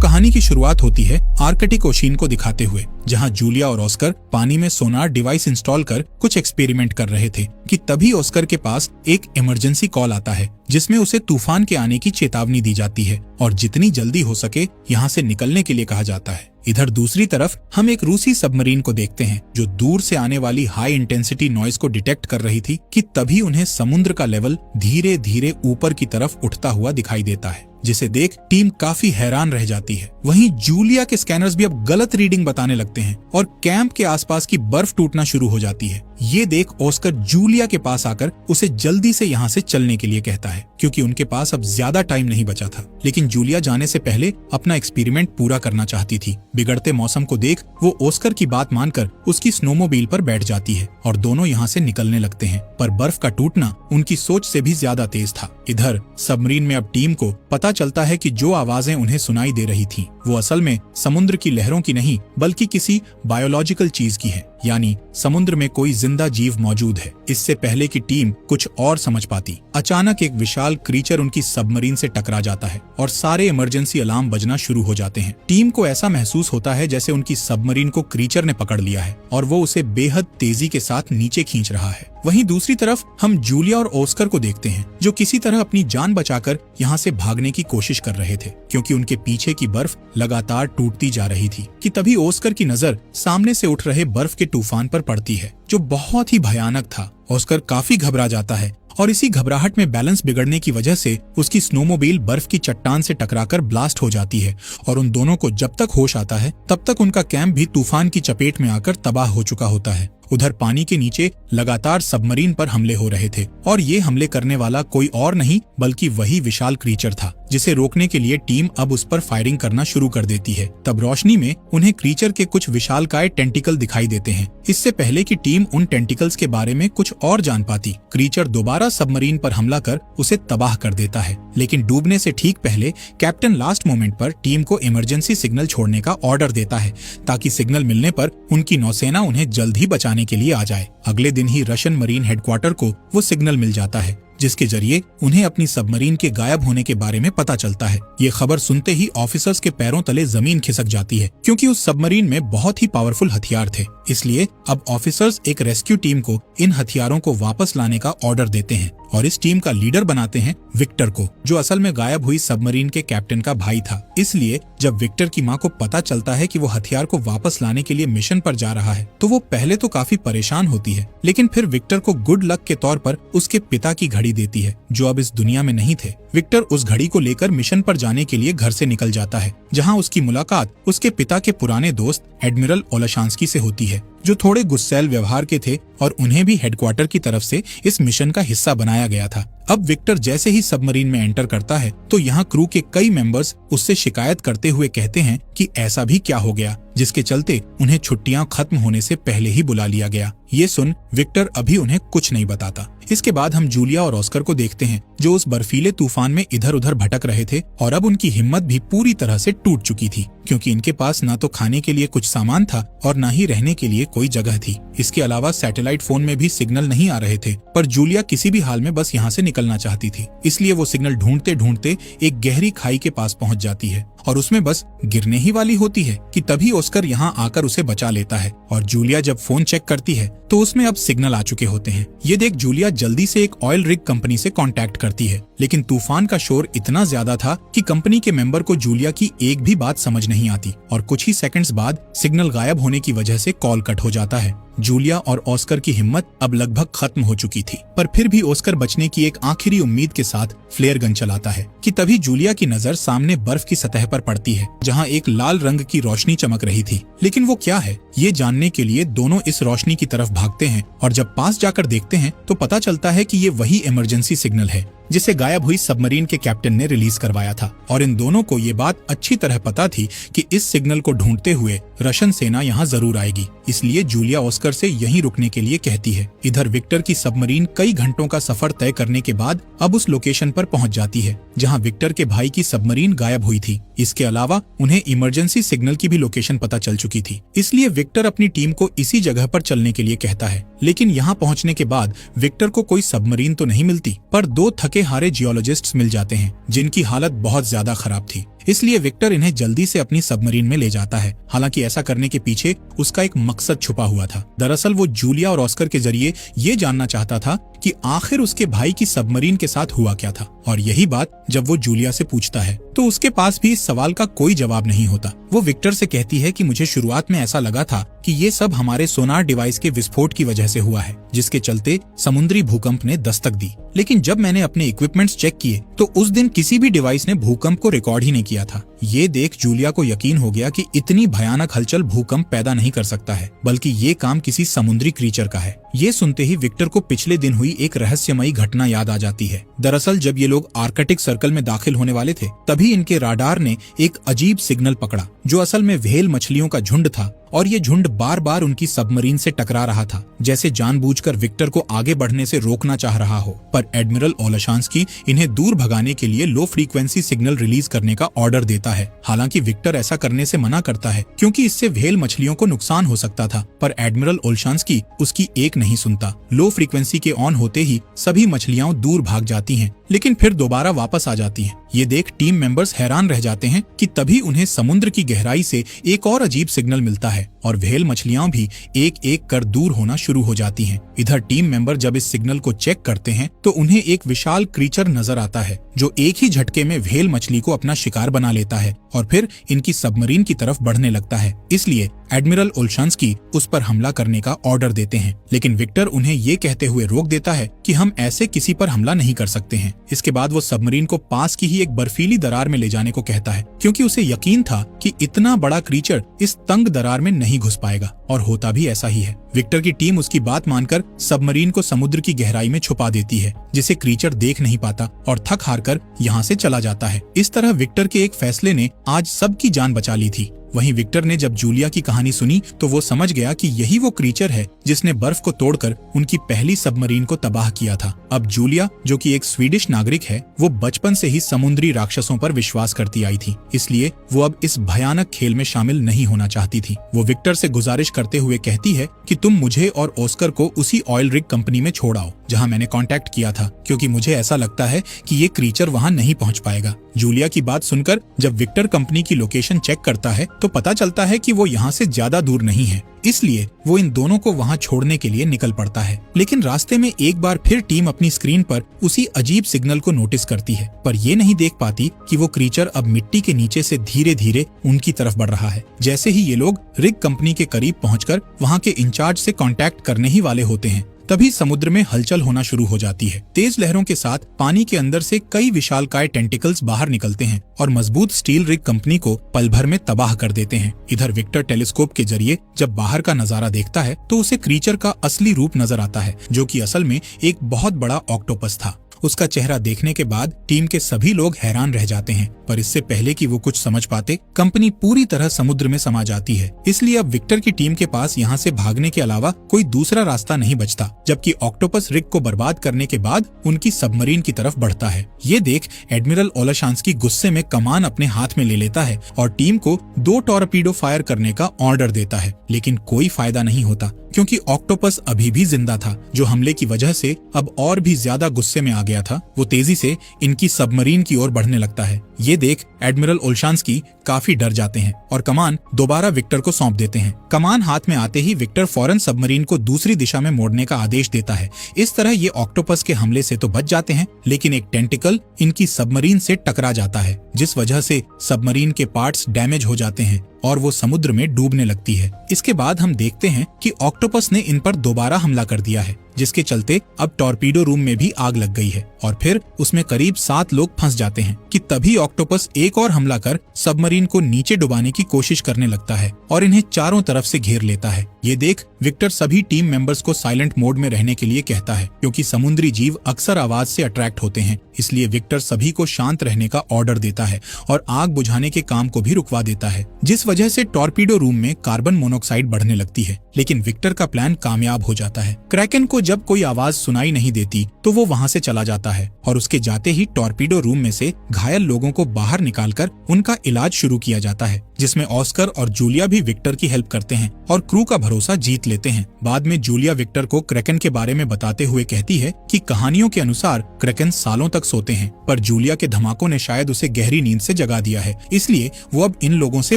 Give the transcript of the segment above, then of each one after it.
कहानी की शुरुआत होती है आर्कटिक ओशियन को दिखाते हुए, जहां जूलिया और ऑस्कर पानी में सोनार डिवाइस इंस्टॉल कर कुछ एक्सपेरिमेंट कर रहे थे कि तभी ऑस्कर के पास एक इमरजेंसी कॉल आता है जिसमें उसे तूफान के आने की चेतावनी दी जाती है और जितनी जल्दी हो सके यहाँ से निकलने के लिए कहा जाता है। इधर दूसरी तरफ हम एक रूसी सबमरीन को देखते हैं जो दूर से आने वाली हाई इंटेंसिटी नॉइज को डिटेक्ट कर रही थी कि तभी उन्हें समुद्र का लेवल धीरे धीरे ऊपर की तरफ उठता हुआ दिखाई देता है, जिसे देख टीम काफी हैरान रह जाती है। वहीं जूलिया के स्कैनर्स भी अब गलत रीडिंग बताने लगते हैं और कैंप के आसपास की बर्फ टूटना शुरू हो जाती है। ये देख ऑस्कर जूलिया के पास आकर उसे जल्दी से यहाँ से चलने के लिए कहता है क्योंकि उनके पास अब ज्यादा टाइम नहीं बचा था। लेकिन जूलिया जाने से पहले अपना एक्सपेरिमेंट पूरा करना चाहती थी। बिगड़ते मौसम को देख वो ऑस्कर की बात मानकर उसकी स्नोमोबाइल पर बैठ जाती है और दोनों यहाँ से निकलने लगते हैं, पर बर्फ का टूटना उनकी सोच से भी ज्यादा तेज था। इधर सबमरीन में अब टीम को पता चलता है कि जो आवाजें उन्हें सुनाई दे रही थी वो असल में समुद्र की लहरों की नहीं बल्कि किसी बायोलॉजिकल चीज की है, यानी समुद्र में कोई जिंदा जीव मौजूद है। इससे पहले कि टीम कुछ और समझ पाती, अचानक एक विशाल क्रीचर उनकी सबमरीन से टकरा जाता है और सारे इमरजेंसी अलार्म बजना शुरू हो जाते हैं। टीम को ऐसा महसूस होता है जैसे उनकी सबमरीन को क्रीचर ने पकड़ लिया है और वो उसे बेहद तेजी के साथ नीचे खींच रहा है। वहीं दूसरी तरफ हम जूलिया और ऑस्कर को देखते हैं जो किसी तरह अपनी जान बचाकर यहाँ से भागने की कोशिश कर रहे थे क्योंकि उनके पीछे की बर्फ लगातार टूटती जा रही थी कि तभी ऑस्कर की नजर सामने से उठ रहे बर्फ के तूफान पर पड़ती है जो बहुत ही भयानक था। ऑस्कर काफी घबरा जाता है और इसी घबराहट में बैलेंस बिगड़ने की वजह से उसकी स्नोमोबाइल बर्फ की चट्टान से टकराकर ब्लास्ट हो जाती है और उन दोनों को जब तक होश आता है तब तक उनका कैंप भी तूफान की चपेट में आकर तबाह हो चुका होता है। उधर पानी के नीचे लगातार सबमरीन पर हमले हो रहे थे और ये हमले करने वाला कोई और नहीं बल्कि वही विशाल क्रीचर था जिसे रोकने के लिए टीम अब उस पर फायरिंग करना शुरू कर देती है। तब रोशनी में उन्हें क्रीचर के कुछ विशालकाय टेंटिकल दिखाई देते हैं। इससे पहले कि टीम उन टेंटिकल्स के बारे में कुछ और जान पाती, क्रीचर दोबारा सबमरीन पर हमला कर उसे तबाह कर देता है। लेकिन डूबने से ठीक पहले कैप्टन लास्ट मोमेंट पर टीम को इमरजेंसी सिग्नल छोड़ने का ऑर्डर देता है ताकि सिग्नल मिलने पर उनकी नौसेना उन्हें जल्द ही बचाने के लिए आ जाए। अगले दिन ही रशियन मरीन हेडक्वार्टर को वो सिग्नल मिल जाता है जिसके जरिए उन्हें अपनी सबमरीन के गायब होने के बारे में पता चलता है। ये खबर सुनते ही ऑफिसर्स के पैरों तले जमीन खिसक जाती है क्योंकि उस सबमरीन में बहुत ही पावरफुल हथियार थे। इसलिए अब ऑफिसर्स एक रेस्क्यू टीम को इन हथियारों को वापस लाने का ऑर्डर देते हैं और इस टीम का लीडर बनाते हैं विक्टर को, जो असल में गायब हुई सबमरीन के कैप्टन का भाई था। इसलिए जब विक्टर की माँ को पता चलता है कि वो हथियार को वापस लाने के लिए मिशन पर जा रहा है तो वो पहले तो काफी परेशान होती है, लेकिन फिर विक्टर को गुड लक के तौर पर उसके पिता की घड़ी देती है जो अब इस दुनिया में नहीं थे। विक्टर उस घड़ी को लेकर मिशन पर जाने के लिए घर से निकल जाता है जहां उसकी मुलाकात उसके पिता के पुराने दोस्त एडमिरल ओलाशांस्की से होती है जो थोड़े गुस्सैल व्यवहार के थे और उन्हें भी हेडक्वार्टर की तरफ से इस मिशन का हिस्सा बनाया गया था। अब विक्टर जैसे ही सबमरीन में एंटर करता है तो यहाँ क्रू के कई मेंबर्स उससे शिकायत करते हुए कहते हैं कि ऐसा भी क्या हो गया जिसके चलते उन्हें छुट्टियां खत्म होने से पहले ही बुला लिया गया। ये सुन विक्टर अभी उन्हें कुछ नहीं बताता। इसके बाद हम जूलिया और ऑस्कर को देखते हैं जो उस बर्फीले तूफान में इधर उधर भटक रहे थे और अब उनकी हिम्मत भी पूरी तरह से टूट चुकी थी क्योंकि इनके पास ना तो खाने के लिए कुछ सामान था और ना ही रहने के लिए कोई जगह थी। इसके अलावा सैटेलाइट फोन में भी सिग्नल नहीं आ रहे थे, पर जूलिया किसी भी हाल में बस यहाँ से निकलना चाहती थी। इसलिए वो सिग्नल ढूंढते ढूंढते एक गहरी खाई के पास पहुंच जाती है और उसमें बस गिरने ही वाली होती है कि तभी ऑस्कर यहाँ आकर उसे बचा लेता है और जूलिया जब फोन चेक करती है तो उसमें अब सिग्नल आ चुके होते हैं। ये देख जूलिया जल्दी से एक ऑयल रिग कंपनी से कांटेक्ट करती है, लेकिन तूफान का शोर इतना ज्यादा था कि कंपनी के मेंबर को जूलिया की एक भी बात समझ नहीं आती और कुछ ही सेकंड्स बाद सिग्नल गायब होने की वजह से कॉल कट हो जाता है। जूलिया और ऑस्कर की हिम्मत अब लगभग खत्म हो चुकी थी, पर फिर भी ऑस्कर बचने की एक आखिरी उम्मीद के साथ फ्लेयर गन चलाता है कि तभी जूलिया की नजर सामने बर्फ की सतह पर पड़ती है जहां एक लाल रंग की रोशनी चमक रही थी। लेकिन वो क्या है, ये जानने के लिए दोनों इस रोशनी की तरफ भागते हैं और जब पास जाकर देखते हैं तो पता चलता है कि ये वही इमरजेंसी सिग्नल है जिसे गायब हुई सबमरीन के कैप्टन ने रिलीज करवाया था और इन दोनों को ये बात अच्छी तरह पता थी कि इस सिग्नल को ढूंढते हुए रशियन सेना यहाँ जरूर आएगी। इसलिए जूलिया ऑस्कर से यहीं रुकने के लिए कहती है। इधर विक्टर की सबमरीन कई घंटों का सफर तय करने के बाद अब उस लोकेशन पर पहुंच जाती है जहां विक्टर के भाई की सबमरीन गायब हुई थी। इसके अलावा उन्हें इमरजेंसी सिग्नल की भी लोकेशन पता चल चुकी थी। इसलिए विक्टर अपनी टीम को इसी जगह पर चलने के लिए कहता है, लेकिन यहाँ पहुँचने के बाद विक्टर को कोई सबमरीन तो नहीं मिलती, पर दो थके हारे जियोलॉजिस्ट्स मिल जाते हैं जिनकी हालत बहुत ज्यादा खराब थी। इसलिए विक्टर इन्हें जल्दी से अपनी सबमरीन में ले जाता है। हालांकि ऐसा करने के पीछे उसका एक मकसद छुपा हुआ था। दरअसल वो जूलिया और ऑस्कर के जरिए ये जानना चाहता था कि आखिर उसके भाई की सबमरीन के साथ हुआ क्या था। और यही बात जब वो जूलिया से पूछता है तो उसके पास भी इस सवाल का कोई जवाब नहीं होता। वो विक्टर से कहती है कि मुझे शुरुआत में ऐसा लगा था कि ये सब हमारे सोनार डिवाइस के विस्फोट की वजह से हुआ है, जिसके चलते समुद्री भूकंप ने दस्तक दी। लेकिन जब मैंने अपने इक्विपमेंट्स चेक किए तो उस दिन किसी भी डिवाइस ने भूकंप को रिकॉर्ड ही नहीं किया था। ये देख जूलिया को यकीन हो गया कि इतनी भयानक हलचल भूकंप पैदा नहीं कर सकता है, बल्कि ये काम किसी समुद्री क्रीचर का है। ये सुनते ही विक्टर को पिछले दिन हुई एक रहस्यमयी घटना याद आ जाती है। दरअसल जब ये लोग आर्कटिक सर्कल में दाखिल होने वाले थे, तभी इनके राडार ने एक अजीब सिग्नल पकड़ा, जो असल में व्हेल मछलियों का झुंड था। और ये झुंड बार बार उनकी सबमरीन से टकरा रहा था, जैसे जानबूझकर विक्टर को आगे बढ़ने से रोकना चाह रहा हो। पर एडमिरल ओलेशांस्की इन्हें दूर भगाने के लिए लो फ्रीक्वेंसी सिग्नल रिलीज करने का ऑर्डर देता है। हालांकि विक्टर ऐसा करने से मना करता है, क्योंकि इससे व्हेल मछलियों को नुकसान हो सकता था। पर एडमिरल ओलेशांस्की उसकी एक नहीं सुनता। लो फ्रीक्वेंसी के ऑन होते ही सभी मछलियां दूर भाग जाती हैं, लेकिन फिर दोबारा वापस आ जाती हैं। ये देख टीम मेंबर्स हैरान रह जाते हैं कि तभी उन्हें समुद्र की गहराई से एक और अजीब सिग्नल मिलता है और व्हेल मछलियां भी एक एक कर दूर होना शुरू हो जाती हैं। इधर टीम मेंबर जब इस सिग्नल को चेक करते हैं तो उन्हें एक विशाल क्रीचर नजर आता है, जो एक ही झटके में व्हेल मछली को अपना शिकार बना लेता है और फिर इनकी सबमरीन की तरफ बढ़ने लगता है। इसलिए एडमिरल ओलेशांस्की उस पर हमला करने का ऑर्डर देते हैं, लेकिन विक्टर उन्हें ये कहते हुए रोक देता है कि हम ऐसे किसी पर हमला नहीं कर सकते हैं। इसके बाद वो सबमरीन को पास की ही एक बर्फीली दरार में ले जाने को कहता है, क्योंकि उसे यकीन था कि इतना बड़ा क्रीचर इस तंग दरार में नहीं घुस पाएगा। और होता भी ऐसा ही है। विक्टर की टीम उसकी बात मानकर सबमरीन को समुद्र की गहराई में छुपा देती है, जिसे क्रीचर देख नहीं पाता और थक हार कर यहाँ से चला जाता है। इस तरह विक्टर के एक फैसले ने आज सबकी जान बचा ली थी। वहीं विक्टर ने जब जूलिया की कहानी सुनी तो वो समझ गया कि यही वो क्रीचर है जिसने बर्फ को तोड़कर उनकी पहली सबमरीन को तबाह किया था। अब जूलिया, जो कि एक स्वीडिश नागरिक है, वो बचपन से ही समुद्री राक्षसों पर विश्वास करती आई थी, इसलिए वो अब इस भयानक खेल में शामिल नहीं होना चाहती थी। वो विक्टर से गुजारिश करते हुए कहती है कि तुम मुझे और ऑस्कर को उसी ऑयल रिग कंपनी में छोड़ आओ जहाँ मैंने कॉन्टेक्ट किया था, क्योंकि मुझे ऐसा लगता है कि ये क्रीचर वहाँ नहीं पहुँच पाएगा। जूलिया की बात सुनकर जब विक्टर कंपनी की लोकेशन चेक करता है तो पता चलता है कि वो यहाँ से ज्यादा दूर नहीं है, इसलिए वो इन दोनों को वहाँ छोड़ने के लिए निकल पड़ता है। लेकिन रास्ते में एक बार फिर टीम अपनी स्क्रीन पर उसी अजीब सिग्नल को नोटिस करती है, पर ये नहीं देख पाती कि वो क्रीचर अब मिट्टी के नीचे से धीरे धीरे उनकी तरफ बढ़ रहा है। जैसे ही ये लोग रिग कंपनी के करीब पहुंचकर वहाँ के इंचार्ज से कांटेक्ट करने ही वाले होते हैं, तभी समुद्र में हलचल होना शुरू हो जाती है। तेज लहरों के साथ पानी के अंदर से कई विशालकाय टेंटिकल्स बाहर निकलते हैं और मजबूत स्टील रिग कंपनी को पल भर में तबाह कर देते हैं। इधर विक्टर टेलीस्कोप के जरिए जब बाहर का नजारा देखता है तो उसे क्रीचर का असली रूप नजर आता है, जो कि असल में एक बहुत बड़ा ऑक्टोपस था। उसका चेहरा देखने के बाद टीम के सभी लोग हैरान रह जाते हैं, पर इससे पहले कि वो कुछ समझ पाते, कंपनी पूरी तरह समुद्र में समा जाती है। इसलिए अब विक्टर की टीम के पास यहाँ से भागने के अलावा कोई दूसरा रास्ता नहीं बचता, जबकि ऑक्टोपस रिग को बर्बाद करने के बाद उनकी सबमरीन की तरफ बढ़ता है। ये देख एडमिरल ओलेशांस्की गुस्से में कमान अपने हाथ में ले लेता है और टीम को 2 टॉर्पीडो फायर करने का ऑर्डर देता है, लेकिन कोई फायदा नहीं होता, क्योंकि ऑक्टोपस अभी भी जिंदा था, जो हमले की वजह से अब और भी ज्यादा गुस्से में आ गया था। वो तेजी से इनकी सबमरीन की ओर बढ़ने लगता है। ये देख एडमिरल ओलेशांस्की काफी डर जाते हैं और कमान दोबारा विक्टर को सौंप देते हैं। कमान हाथ में आते ही विक्टर फौरन सबमरीन को दूसरी दिशा में मोड़ने का आदेश देता है। इस तरह ये ऑक्टोपस के हमले से तो बच जाते हैं, लेकिन एक टेंटिकल इनकी सबमरीन से टकरा जाता है, जिस वजह से सबमरीन के पार्ट्स डैमेज हो जाते हैं और वो समुद्र में डूबने लगती है। इसके बाद हम देखते हैं कि ऑक्टोपस ने इन पर दोबारा हमला कर दिया है, जिसके चलते अब टॉर्पीडो रूम में भी आग लग गई है और फिर उसमें करीब 7 लोग फंस जाते हैं कि तभी ऑक्टोपस एक और हमला कर सबमरीन को नीचे डुबाने की कोशिश करने लगता है और इन्हें चारों तरफ से घेर लेता है। ये देख विक्टर सभी टीम मेंबर्स को साइलेंट मोड में रहने के लिए कहता है, क्योंकि समुद्री जीव अक्सर आवाज से अट्रैक्ट होते हैं। इसलिए विक्टर सभी को शांत रहने का ऑर्डर देता है और आग बुझाने के काम को भी रुकवा देता है, जिस वजह से टॉर्पीडो रूम में कार्बन मोनोक्साइड बढ़ने लगती है। लेकिन विक्टर का प्लान कामयाब हो जाता है। क्रैकन को जब कोई आवाज सुनाई नहीं देती तो वो वहाँ से चला जाता है है और उसके जाते ही टॉर्पीडो रूम में से घायल लोगों को बाहर निकालकर उनका इलाज शुरू किया जाता है, जिसमें ऑस्कर और जूलिया भी विक्टर की हेल्प करते हैं और क्रू का भरोसा जीत लेते हैं। बाद में जूलिया विक्टर को क्रैकन के बारे में बताते हुए कहती है कि कहानियों के अनुसार क्रैकन सालों तक सोते हैं, पर जूलिया के धमाकों ने शायद उसे गहरी नींद से जगा दिया है, इसलिए वो अब इन लोगों से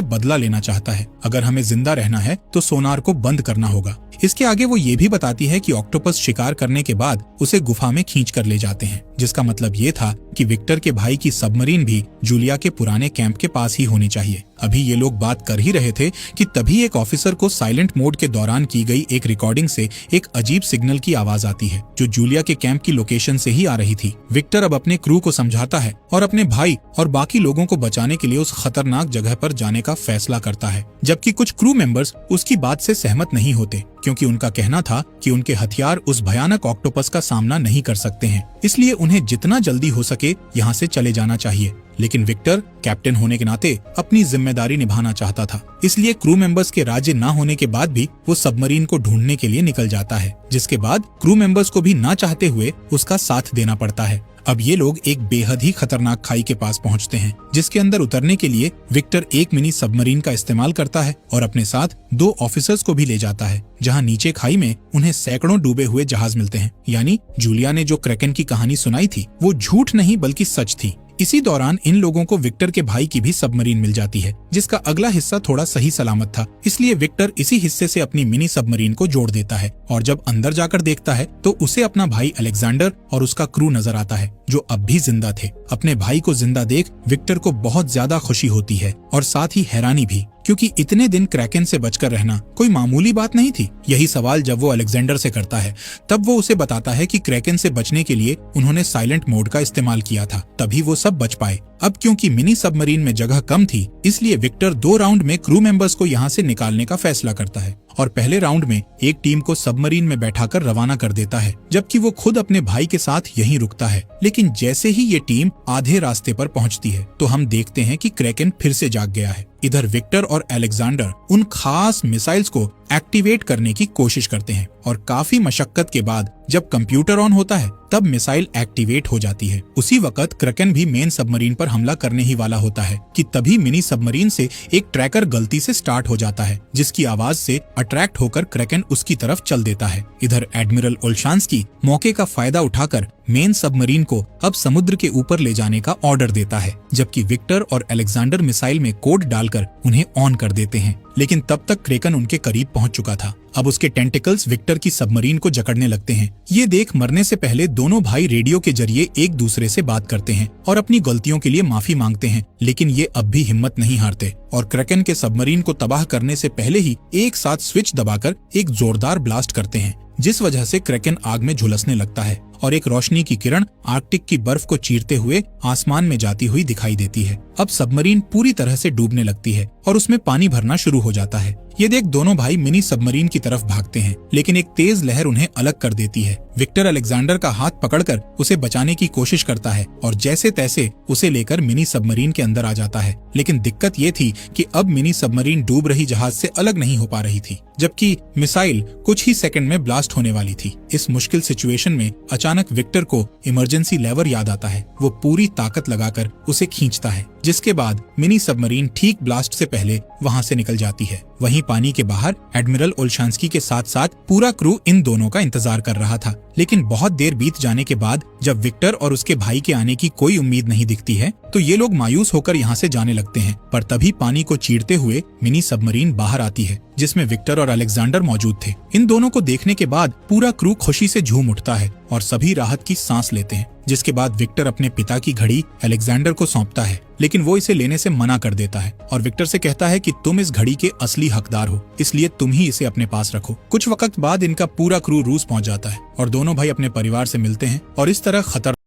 बदला लेना चाहता है। अगर हमें जिंदा रहना है तो सोनार को बंद करना होगा। इसके आगे वो ये भी बताती है कि ऑक्टोपस शिकार करने के बाद उसे गुफा में खींच कर ले जाते हैं, जिसका मतलब ये था कि विक्टर के भाई की सबमरीन भी जूलिया के पुराने कैंप के पास ही होनी चाहिए। अभी ये लोग बात कर ही रहे थे कि तभी एक ऑफिसर को साइलेंट मोड के दौरान की गई एक रिकॉर्डिंग से एक अजीब सिग्नल की आवाज आती है, जो जूलिया के कैंप की लोकेशन से ही आ रही थी। विक्टर अब अपने क्रू को समझाता है और अपने भाई और बाकी लोगों को बचाने के लिए उस खतरनाक जगह पर जाने का फैसला करता है, जबकि कुछ क्रू मेंबर्स उसकी बात से सहमत नहीं होते, क्योंकि उनका कहना था कि उनके हथियार उस भयानक ऑक्टोपस का सामना नहीं कर सकते हैं, इसलिए उन्हें जितना जल्दी हो सके यहाँ से चले जाना चाहिए। लेकिन विक्टर कैप्टन होने के नाते अपनी जिम्मेदारी निभाना चाहता था, इसलिए क्रू मेंबर्स के राजी न होने के बाद भी वो सबमरीन को ढूंढने के लिए निकल जाता है, जिसके बाद क्रू मेंबर्स को भी ना चाहते हुए उसका साथ देना पड़ता है। अब ये लोग एक बेहद ही खतरनाक खाई के पास पहुंचते हैं, जिसके अंदर उतरने के लिए विक्टर एक मिनी सबमरीन का इस्तेमाल करता है और अपने साथ 2 ऑफिसर्स को भी ले जाता है, जहां नीचे खाई में उन्हें सैकड़ों डूबे हुए जहाज मिलते हैं। यानी जूलिया ने जो क्रैकन की कहानी सुनाई थी वो झूठ नहीं बल्कि सच थी। इसी दौरान इन लोगों को विक्टर के भाई की भी सबमरीन मिल जाती है, जिसका अगला हिस्सा थोड़ा सही सलामत था, इसलिए विक्टर इसी हिस्से से अपनी मिनी सबमरीन को जोड़ देता है और जब अंदर जाकर देखता है तो उसे अपना भाई अलेक्जेंडर और उसका क्रू नजर आता है, जो अब भी जिंदा थे। अपने भाई को जिंदा देख विक्टर को बहुत ज्यादा खुशी होती है और साथ ही हैरानी भी, क्योंकि इतने दिन क्रैकन से बचकर रहना कोई मामूली बात नहीं थी। यही सवाल जब वो अलेक्जेंडर से करता है, तब वो उसे बताता है कि क्रैकन से बचने के लिए उन्होंने साइलेंट मोड का इस्तेमाल किया था, तभी वो सब बच पाए। अब क्योंकि मिनी सबमरीन में जगह कम थी, इसलिए विक्टर 2 राउंड में क्रू मेंबर्स को यहाँ से निकालने का फैसला करता है और पहले राउंड में एक टीम को सबमरीन में बैठाकर रवाना कर देता है, जबकि वो खुद अपने भाई के साथ यहीं रुकता है। लेकिन जैसे ही ये टीम आधे रास्ते पर पहुंचती है तो हम देखते हैं कि क्रैकन फिर से जाग गया है। इधर विक्टर और अलेक्जेंडर उन खास मिसाइल्स को एक्टिवेट करने की कोशिश करते हैं और काफी मशक्कत के बाद जब कंप्यूटर ऑन होता है तब मिसाइल एक्टिवेट हो जाती है। उसी वक्त क्रैकन भी मेन सबमरीन पर हमला करने ही वाला होता है कि तभी मिनी सबमरीन से एक ट्रैकर गलती से स्टार्ट हो जाता है, जिसकी आवाज से अट्रैक्ट होकर क्रैकन उसकी तरफ चल देता है। इधर एडमिरल ओल्शांस्की मौके का फायदा उठाकर मेन सबमरीन को अब समुद्र के ऊपर ले जाने का ऑर्डर देता है, जबकि विक्टर और अलेक्जेंडर मिसाइल में कोड डालकर उन्हें ऑन कर देते हैं। लेकिन तब तक क्रैकन उनके करीब पहुंच चुका था। अब उसके टेंटिकल्स विक्टर की सबमरीन को जकड़ने लगते हैं। ये देख मरने से पहले दोनों भाई रेडियो के जरिए एक दूसरे से बात करते हैं और अपनी गलतियों के लिए माफी मांगते हैं, लेकिन ये अब भी हिम्मत नहीं हारते और क्रैकन के सबमरीन को तबाह करने से पहले ही एक साथ स्विच दबाकर एक जोरदार ब्लास्ट करते हैं, जिस वजह से क्रैकन आग में झुलसने लगता है और एक रोशनी की किरण आर्कटिक की बर्फ को चीरते हुए आसमान में जाती हुई दिखाई देती है। अब सबमरीन पूरी तरह से डूबने लगती है और उसमें पानी भरना शुरू हो जाता है। ये देख दोनों भाई मिनी सबमरीन की तरफ भागते हैं, लेकिन एक तेज लहर उन्हें अलग कर देती है। विक्टर अलेक्जेंडर का हाथ पकड़कर उसे बचाने की कोशिश करता है और जैसे तैसे उसे लेकर मिनी सबमरीन के अंदर आ जाता है। लेकिन दिक्कत ये थी कि अब मिनी सबमरीन डूब रही जहाज से अलग नहीं हो पा रही थी, जबकि मिसाइल कुछ ही सेकंड में ब्लास्ट होने वाली थी। इस मुश्किल सिचुएशन में अचानक विक्टर को इमरजेंसी लेवर याद आता है। वो पूरी ताकत लगाकर उसे खींचता है, जिसके बाद मिनी सबमरीन ठीक ब्लास्ट से पहले वहां से निकल जाती है। वहीं पानी के बाहर एडमिरल ओल्शांस्की के साथ साथ पूरा क्रू इन दोनों का इंतजार कर रहा था। लेकिन बहुत देर बीत जाने के बाद जब विक्टर और उसके भाई के आने की कोई उम्मीद नहीं दिखती है तो ये लोग मायूस होकर यहाँ से जाने लगते हैं। पर तभी पानी को चीरते हुए मिनी सबमरीन बाहर आती है, जिसमें विक्टर और अलेक्जेंडर मौजूद थे। इन दोनों को देखने के बाद पूरा क्रू खुशी से झूम उठता है और सभी राहत की सांस लेते हैं। जिसके बाद विक्टर अपने पिता की घड़ी अलेक्जेंडर को सौंपता है, लेकिन वो इसे लेने से मना कर देता है और विक्टर से कहता है कि तुम इस घड़ी के असली हकदार हो, इसलिए तुम ही इसे अपने पास रखो। कुछ वक्त बाद इनका पूरा क्रू रूस पहुंच जाता है और दोनों भाई अपने परिवार से मिलते हैं और इस तरह खतर